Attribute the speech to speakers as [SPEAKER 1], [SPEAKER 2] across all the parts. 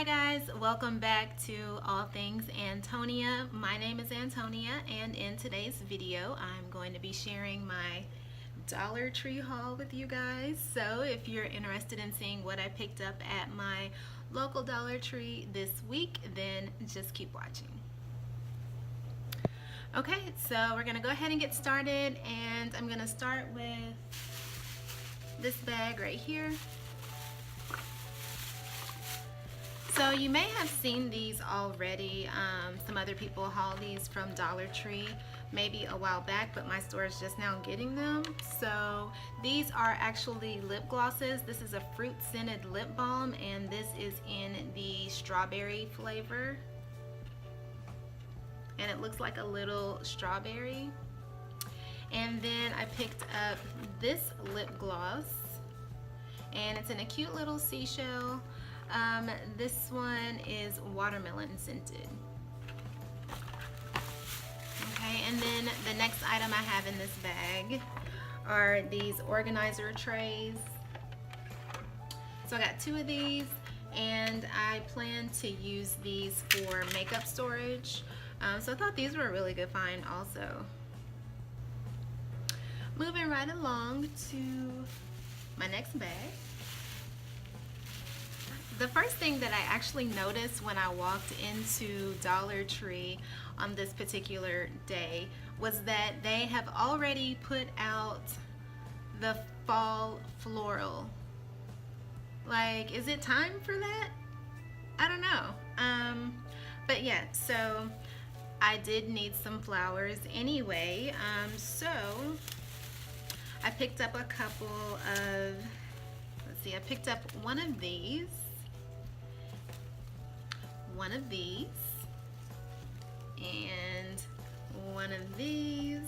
[SPEAKER 1] guys, welcome back to All Things Antonia. My name is Antonia, and in today's video I'm going to be sharing my Dollar Tree haul with you guys. So if you're interested in seeing what I picked up at my local Dollar Tree this week, then just keep watching. Okay, so we're gonna go ahead and get started, and I'm gonna start with this bag right here. So you may have seen these already. Some other people haul these from Dollar Tree maybe a while back, but my store is just now getting them. So these are actually lip glosses. This is a fruit scented lip balm, and this is in the strawberry flavor. And it looks like a little strawberry. And then I picked up this lip gloss, and it's in a cute little seashell. This one is watermelon scented. Okay, and then the next item I have in this bag are these organizer trays. So I got two of these, and I plan to use these for makeup storage. So I thought these were a really good find also. Moving right along to my next bag. The first thing that I actually noticed when I walked into Dollar Tree on this particular day was that they have already put out the fall floral. Like, is it time for that? I don't know. But yeah, so I did need some flowers anyway. So I picked up a couple of, let's see, I picked up one of these, and one of these,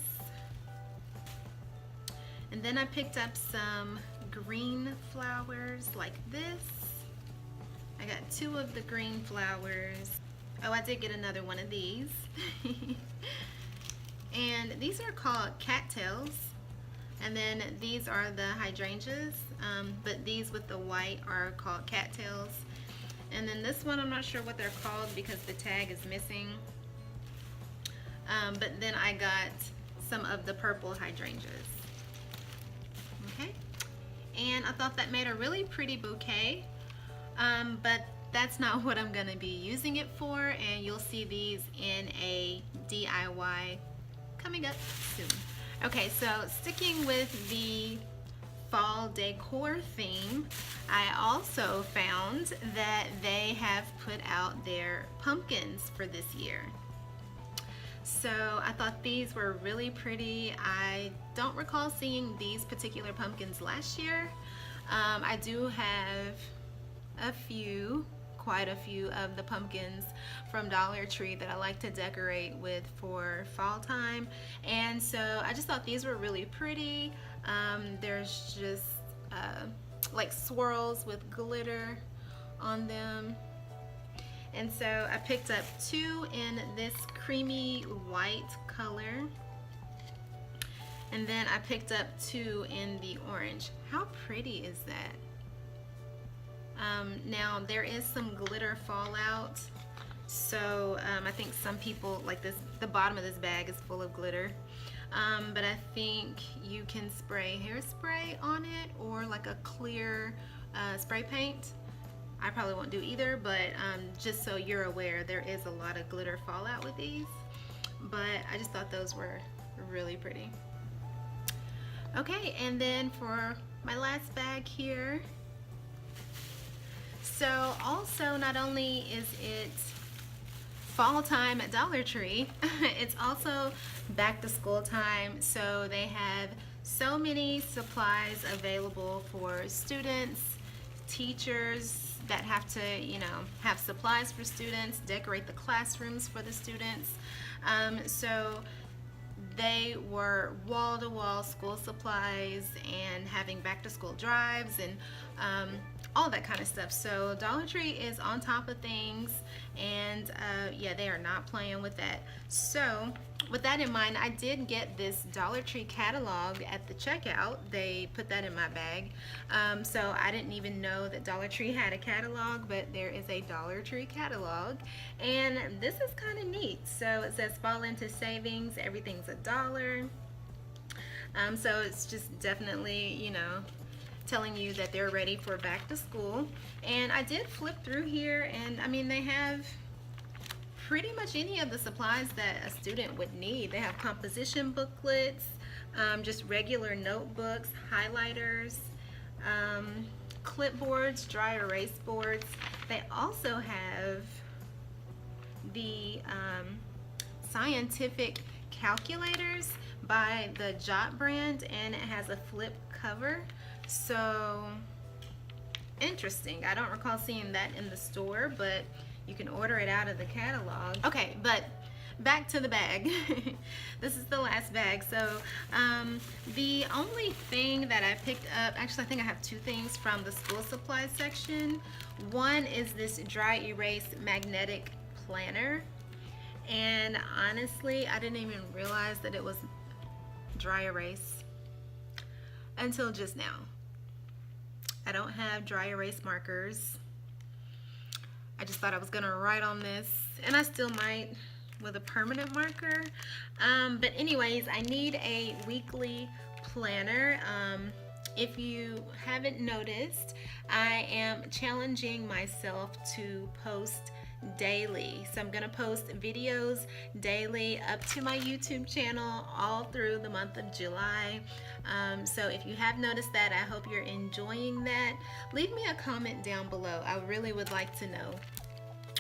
[SPEAKER 1] and then I picked up some green flowers like this. I got two of the green flowers. Oh, I did get another one of these. And these are called cattails, and then these are the hydrangeas, but these with the white are called cattails. And then this one, I'm not sure what they're called because the tag is missing. But then I got some of the purple hydrangeas. Okay, and I thought that made a really pretty bouquet, but that's not what I'm gonna be using it for, and you'll see these in a DIY coming up soon. Okay, so sticking with the fall decor theme, I also found that they have put out their pumpkins for this year. So I thought these were really pretty. I don't recall seeing these particular pumpkins last year. I do have quite a few of the pumpkins from Dollar Tree that I like to decorate with for fall time, and so I just thought these were really pretty. There's just like swirls with glitter on them, and so I picked up two in this creamy white color, and then I picked up two in the orange. How pretty is that? Now there is some glitter fallout, so I think some people like this. The bottom of this bag is full of glitter, but I think you can spray hairspray on it or like a clear spray paint. I probably won't do either, but just so you're aware, there is a lot of glitter fallout with these, but I just thought those were really pretty. Okay, and then for my last bag here, so also not only is it fall time at Dollar Tree, it's also back to school time, so they have so many supplies available for students, teachers that have to, you know, have supplies for students, decorate the classrooms for the students. So they were wall-to-wall school supplies and having back-to-school drives and all that kind of stuff. So Dollar Tree is on top of things, and yeah, they are not playing with that. So with that in mind, I did get this Dollar Tree catalog at the checkout. They put that in my bag. So I didn't even know that Dollar Tree had a catalog, but there is a Dollar Tree catalog. And this is kind of neat. So it says fall into savings, everything's $1. So it's just definitely, you know, telling you that they're ready for back to school. And I did flip through here, and I mean, they have pretty much any of the supplies that a student would need. They have composition booklets, just regular notebooks, highlighters, clipboards, dry erase boards. They also have the scientific calculators by the Jot brand, and it has a flip cover. So interesting. I don't recall seeing that in the store, but you can order it out of the catalog. Okay, but back to the bag. This is the last bag. So the only thing that I picked up, actually I think I have two things from the school supplies section. One is this dry erase magnetic planner, and honestly I didn't even realize that it was dry erase until just now. I don't have dry erase markers. I just thought I was gonna write on this, and I still might with a permanent marker. But anyways, I need a weekly planner. If you haven't noticed, I am challenging myself to post daily. So I'm gonna post videos daily up to my YouTube channel all through the month of July. So if you have noticed that, I hope you're enjoying that. Leave me a comment down below. I really would like to know.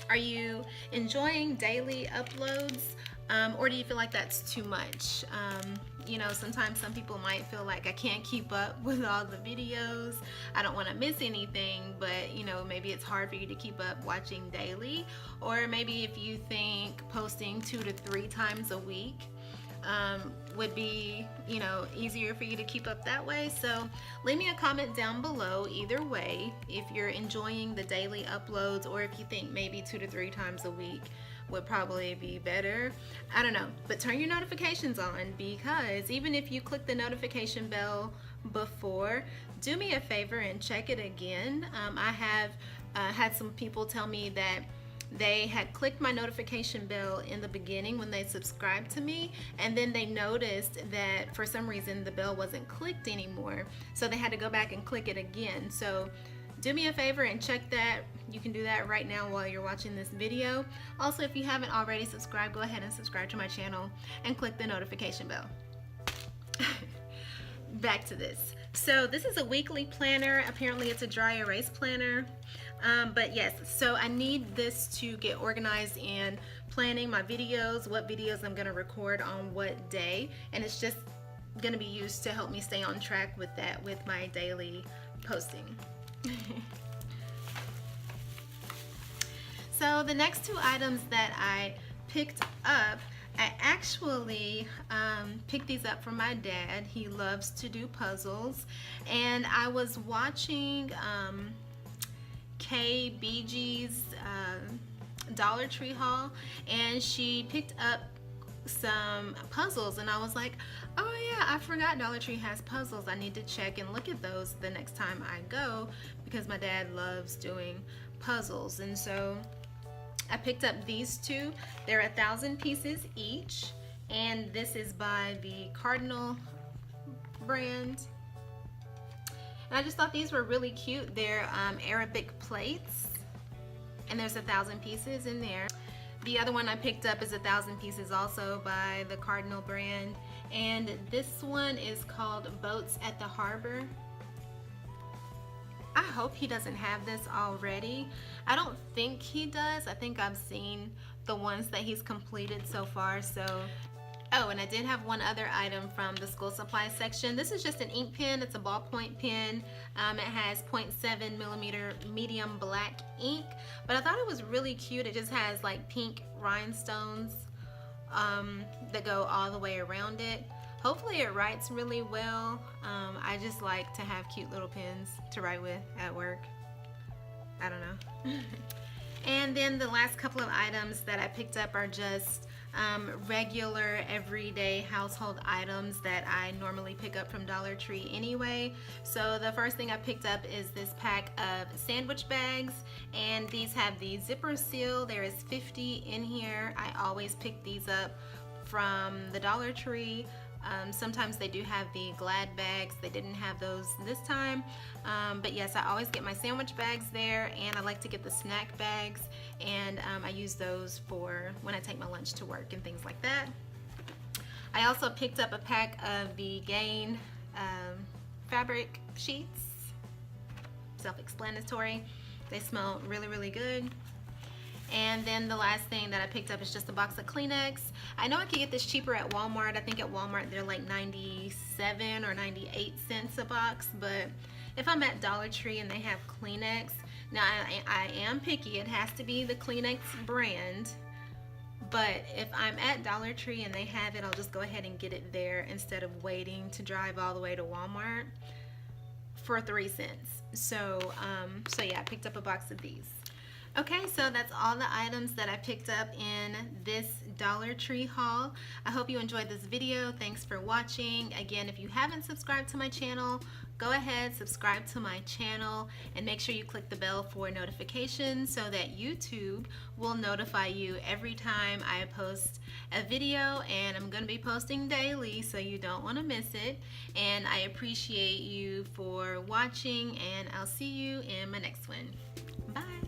[SPEAKER 1] Are you enjoying daily uploads? Or do you feel like that's too much? You know, sometimes some people might feel like I can't keep up with all the videos. I don't want to miss anything, but you know, maybe it's hard for you to keep up watching daily. Or maybe if you think posting 2 to 3 times a week would be, you know, easier for you to keep up that way. So leave me a comment down below either way if you're enjoying the daily uploads, or if you think maybe 2 to 3 times a week would probably be better. I don't know, but turn your notifications on, because even if you click the notification bell before, do me a favor and check it again. I have had some people tell me that they had clicked my notification bell in the beginning when they subscribed to me, and then they noticed that for some reason the bell wasn't clicked anymore, so they had to go back and click it again. So do me a favor and check that. You can do that right now while you're watching this video. Also, if you haven't already subscribed, go ahead and subscribe to my channel and click the notification bell. Back to this. So this is a weekly planner. Apparently it's a dry erase planner. But yes, so I need this to get organized in planning my videos, what videos I'm going to record on what day, and it's just going to be used to help me stay on track with that, with my daily posting. So the next 2 items that I picked up, I actually picked these up from my dad. He loves to do puzzles, and I was watching KBG's Dollar Tree haul, and she picked up some puzzles, and I was like, oh yeah, I forgot Dollar Tree has puzzles. I need to check and look at those the next time I go, because my dad loves doing puzzles. And so I picked up these 2. They're 1,000 pieces each, and this is by the Cardinal brand. And I just thought these were really cute. They're Arabic plates, and there's 1,000 pieces in there. The other one I picked up is 1,000 pieces, also by the Cardinal brand, and this one is called Boats at the Harbor. I hope he doesn't have this already. I don't think he does. I think I've seen the ones that he's completed so far. So, oh, and I did have one other item from the school supply section. This is just an ink pen. It's a ballpoint pen. It has 0.7 millimeter medium black ink, but I thought it was really cute. It just has like pink rhinestones that go all the way around it. Hopefully it writes really well. I just like to have cute little pens to write with at work. I don't know. And then the last couple of items that I picked up are just regular everyday household items that I normally pick up from Dollar Tree anyway. So the first thing I picked up is this pack of sandwich bags, and these have the zipper seal. There is 50 in here. I always pick these up from the Dollar Tree. Sometimes they do have the Glad bags. They didn't have those this time, but yes, I always get my sandwich bags there, and I like to get the snack bags, and I use those for when I take my lunch to work and things like that. I also picked up a pack of the Gain fabric sheets. Self-explanatory. They smell really, really good. And then the last thing that I picked up is just a box of Kleenex. I know I could get this cheaper at Walmart. I think at Walmart they're like 97 or 98 cents a box, but if I'm at Dollar Tree and they have Kleenex, now I am picky. It has to be the Kleenex brand, but if I'm at Dollar Tree and they have it, I'll just go ahead and get it there instead of waiting to drive all the way to Walmart for 3 cents. So yeah, I picked up a box of these. Okay, so that's all the items that I picked up in this Dollar Tree haul. I hope you enjoyed this video. Thanks for watching. Again, if you haven't subscribed to my channel, go ahead, subscribe to my channel, and make sure you click the bell for notifications so that YouTube will notify you every time I post a video, and I'm going to be posting daily, so you don't want to miss it. And I appreciate you for watching, and I'll see you in my next one. Bye.